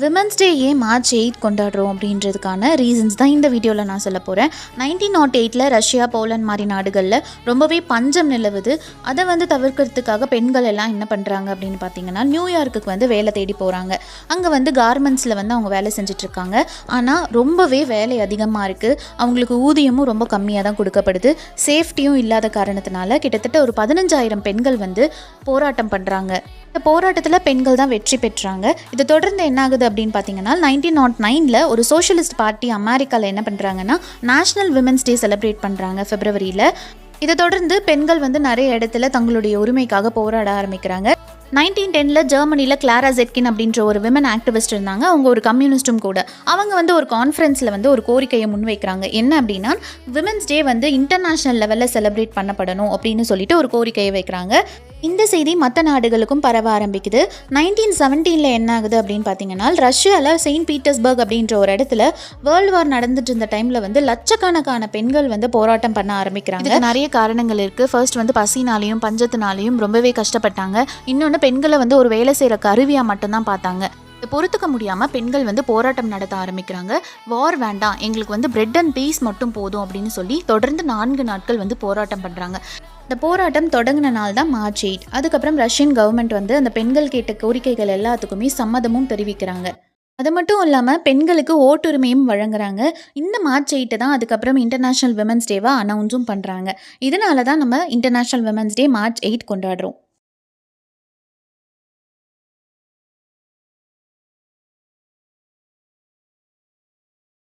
Women's day ஏன் March 8 கொண்டாடுறோம் அப்படின்றதுக்கான ரீசன்ஸ் தான் இந்த வீடியோவில் நான் சொல்ல போகிறேன். 1908 ரஷ்யா, போலண்ட் மாதிரி நாடுகளில் ரொம்பவே பஞ்சம் நிலவுது. அதை தவிர்க்கிறதுக்காக பெண்கள் எல்லாம் என்ன பண்ணுறாங்க அப்படின்னு பார்த்தீங்கன்னா, நியூயார்க்குக்கு வேலை தேடி போகிறாங்க. அங்கே கார்மெண்ட்ஸில் அவங்க வேலை செஞ்சிட்ருக்காங்க. ஆனால் ரொம்பவே வேலை அதிகமாக இருக்குது. அவங்களுக்கு ஊதியமும் ரொம்ப கம்மியாக தான் கொடுக்கப்படுது. சேஃப்டியும் இல்லாத காரணத்தினால கிட்டத்தட்ட ஒரு 15,000 பெண்கள் போராட்டம் பண்ணுறாங்க. இந்த போராட்டத்தில் பெண்கள் தான் வெற்றி பெற்றாங்க. இதை தொடர்ந்து என்ன ஆகுது அப்படின்னு பார்த்தீங்கன்னா, 1909 ஒரு சோஷலிஸ்ட் பார்ட்டி அமெரிக்காவில் என்ன பண்ணுறாங்கன்னா, நேஷ்னல் விமென்ஸ் டே செலிப்ரேட் பண்ணுறாங்க பிப்ரவரியில். இதை தொடர்ந்து பெண்கள் நிறைய இடத்துல தங்களுடைய உரிமைக்காக போராட ஆரம்பிக்கிறாங்க. 1910 ஜெர்மனியில் கிளாரா ஜெட்கின் அப்படின்ற ஒரு விமன் ஆக்டிவிஸ்ட் இருந்தாங்க. அவங்க ஒரு கம்யூனிஸ்டும் கூட. அவங்க ஒரு கான்ஃபரன்ஸில் ஒரு கோரிக்கையை முன்வைக்கிறாங்க. என்ன அப்படின்னா, விமென்ஸ் டே இன்டர்நேஷ்னல் லெவலில் செலிப்ரேட் பண்ணப்படணும் அப்படின்னு சொல்லிட்டு ஒரு கோரிக்கையை வைக்கிறாங்க. இந்த செய்தி மற்ற நாடுகளுக்கும் பரவ ஆரம்பிக்குது. 1917 என்ன ஆகுது அப்படின்னு பார்த்தீங்கன்னா, ரஷ்யாவில் செயின்ட் பீட்டர்ஸ்பர்க் அப்படின்ற ஒரு இடத்துல வேர்ல்டு வார் நடந்துட்டு இருந்த டைமில் லட்சக்கணக்கான பெண்கள் போராட்டம் பண்ண ஆரம்பிக்கிறாங்க. இதுக்கு நிறைய காரணங்கள் இருக்குது. ஃபர்ஸ்ட் பசினாலையும் பஞ்சத்தினாலையும் ரொம்பவே கஷ்டப்பட்டாங்க. இன்னொன்று, பெண்களை ஒரு வேலை செய்கிற கருவியாக மட்டும்தான் பார்த்தாங்க. இதை பொறுத்துக்க முடியாமல் பெண்கள் போராட்டம் நடத்த ஆரம்பிக்கிறாங்க. வார் வேண்டாம், எங்களுக்கு பிரெட் அண்ட் பீஸ் மட்டும் போதும் அப்படின்னு சொல்லி தொடர்ந்து 4 நாட்கள் போராட்டம் பண்ணுறாங்க. இந்த போராட்டம் தொடங்கின நாள் தான் மார்ச் 8. அதுக்கப்புறம் ரஷ்யன் கவர்மெண்ட் அந்த பெண்கள் கேட்ட கோரிக்கைகள் எல்லாத்துக்குமே சம்மதமும் தெரிவிக்கிறாங்க. அது மட்டும் இல்லாமல் பெண்களுக்கு ஓட்டுரிமையும் வழங்குறாங்க. இந்த மார்ச் 8 தான் அதுக்கப்புறம் இன்டர்நேஷ்னல் விமென்ஸ் டேவாக அனௌன்ஸும் பண்ணுறாங்க. இதனால தான் நம்ம இன்டர்நேஷ்னல் விமென்ஸ் டே மார்ச் 8 கொண்டாடுறோம்.